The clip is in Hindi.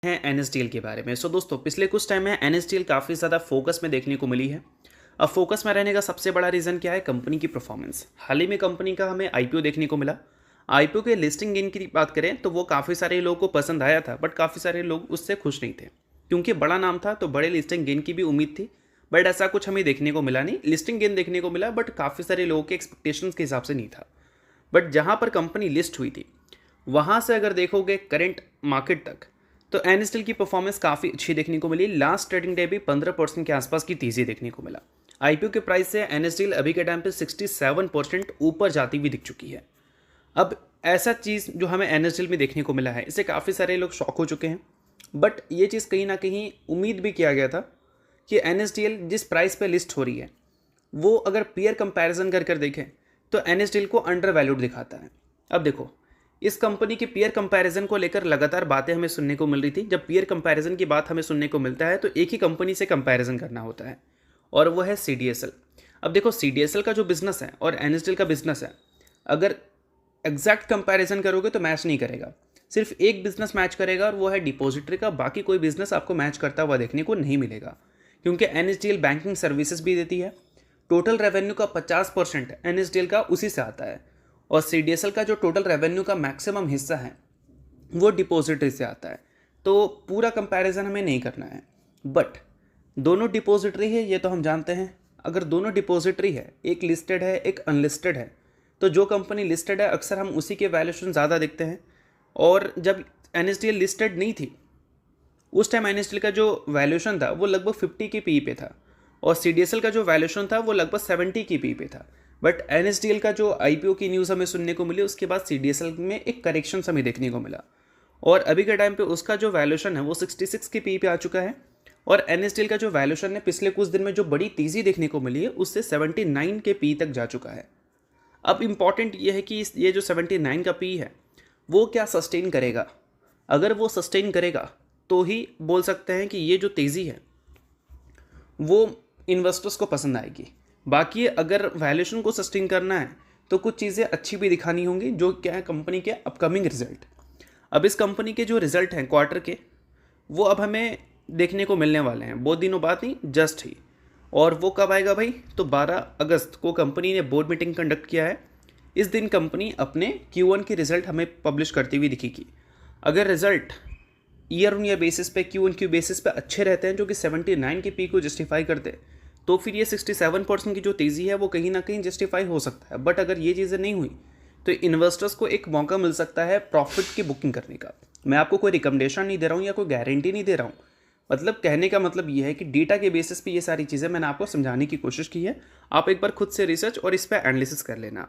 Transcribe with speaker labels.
Speaker 1: हैं एनएसडीएल के बारे में। दोस्तों पिछले कुछ टाइम में एनएसडीएल काफ़ी ज़्यादा फोकस में देखने को मिली है। अब फोकस में रहने का सबसे बड़ा रीज़न क्या है? कंपनी की परफॉर्मेंस। हाल ही में कंपनी का हमें आईपीओ देखने को मिला। आईपीओ के लिस्टिंग गेन की बात करें तो वो काफ़ी सारे लोगों को पसंद आया था, बट काफ़ी सारे लोग उससे खुश नहीं थे क्योंकि बड़ा नाम था तो बड़े लिस्टिंग गेन की भी उम्मीद थी। बट ऐसा कुछ हमें देखने को मिला नहीं। लिस्टिंग गेन देखने को मिला बट काफ़ी सारे लोगों के एक्सपेक्टेशंस के हिसाब से नहीं था। बट जहाँ पर कंपनी लिस्ट हुई थी वहाँ से अगर देखोगे करंट मार्केट तक, तो एनएसडीएल की परफॉर्मेंस काफ़ी अच्छी देखने को मिली। लास्ट ट्रेडिंग डे भी 15% के आसपास की तेज़ी देखने को मिला। आईपीओ के प्राइस से एनएसडीएल अभी के टाइम पे 67% ऊपर जाती हुई दिख चुकी है। अब ऐसा चीज़ जो हमें एनएसडीएल में देखने को मिला है, इससे काफ़ी सारे लोग शॉक हो चुके हैं। बट ये चीज़ कहीं ना कहीं उम्मीद भी किया गया था कि एनएसडीएल जिस प्राइस पे लिस्ट हो रही है वो अगर पीयर कंपैरिजन कर देखें तो एनएसडीएल को अंडर वैल्यूड दिखाता है। अब देखो, इस कंपनी के पीयर कंपैरिजन को लेकर लगातार बातें हमें सुनने को मिल रही थी। जब पीयर कंपैरिजन की बात हमें सुनने को मिलता है तो एक ही कंपनी से कंपैरिजन करना होता है और वो है सीडीएसएल। अब देखो, सीडीएसएल का जो बिजनेस है और एनएसडीएल का बिजनेस है, अगर एग्जैक्ट कंपैरिजन करोगे तो मैच नहीं करेगा। सिर्फ एक बिजनेस मैच करेगा और वो है डिपॉजिटरी का। बाकी कोई बिजनेस आपको मैच करता हुआ देखने को नहीं मिलेगा क्योंकि एनएसडीएल बैंकिंग सर्विसेज भी देती है। टोटल रेवेन्यू का 50% एनएसडीएल का उसी से आता है और सीडीएसएल का जो टोटल रेवेन्यू का मैक्सिमम हिस्सा है वो डिपॉजिटरी से आता है। तो पूरा कंपैरिजन हमें नहीं करना है। बट दोनों डिपॉजिटरी है ये तो हम जानते हैं। अगर दोनों डिपॉजिटरी है, एक लिस्टेड है एक अनलिस्टेड है, तो जो कंपनी लिस्टेड है अक्सर हम उसी के वैल्यूएशन ज़्यादा देखते हैं। और जब एनएसडीएल लिस्टेड नहीं थी उस टाइम एनएसडीएल का जो वैल्यूएशन था वो लगभग 50 की पी पे था और सीडीएसएल का जो वैल्यूएशन था वो लगभग 70 की पी पे था। बट एनएसडीएल का जो आईपीओ की न्यूज़ हमें सुनने को मिली उसके बाद सीडीएसएल में एक करेक्शन हमें देखने को मिला और अभी के टाइम पे उसका जो वैल्यूएशन है वो 66 की पी पे आ चुका है। और एनएसडीएल का जो वैल्यूएशन है पिछले कुछ दिन में जो बड़ी तेज़ी देखने को मिली है उससे 79 के पी तक जा चुका है। अब इम्पॉर्टेंट ये है कि ये जो 79 का पी है वो क्या सस्टेन करेगा। अगर वो सस्टेन करेगा तो ही बोल सकते हैं कि ये जो तेज़ी है वो इन्वेस्टर्स को पसंद आएगी। बाकी अगर वैल्यूएशन को सस्टेन करना है तो कुछ चीज़ें अच्छी भी दिखानी होंगी, जो क्या है कंपनी के अपकमिंग रिजल्ट। अब इस कंपनी के जो रिजल्ट हैं क्वार्टर के वो अब हमें देखने को मिलने वाले हैं, बहुत दिनों बाद नहीं, जस्ट ही। और वो कब आएगा भाई? तो 12 अगस्त को कंपनी ने बोर्ड मीटिंग कंडक्ट किया है। इस दिन कंपनी अपने Q1 की रिजल्ट हमें पब्लिश करती हुई दिखेगी। अगर result year on year basis पे Q1 बेसिस पे अच्छे रहते हैं जो कि 79 के पी को जस्टिफाई करते हैं, तो फिर ये 67% की जो तेज़ी है वो कहीं ना कहीं जस्टिफाई हो सकता है। बट अगर ये चीज़ें नहीं हुई तो इन्वेस्टर्स को एक मौका मिल सकता है प्रॉफिट की बुकिंग करने का। मैं आपको कोई रिकमेंडेशन नहीं दे रहा हूँ या कोई गारंटी नहीं दे रहा हूँ। मतलब कहने का मतलब ये है कि डेटा के बेसिस पे ये सारी चीज़ें मैंने आपको समझाने की कोशिश की है। आप एक बार खुद से रिसर्च और इस पर एनालिसिस कर लेना।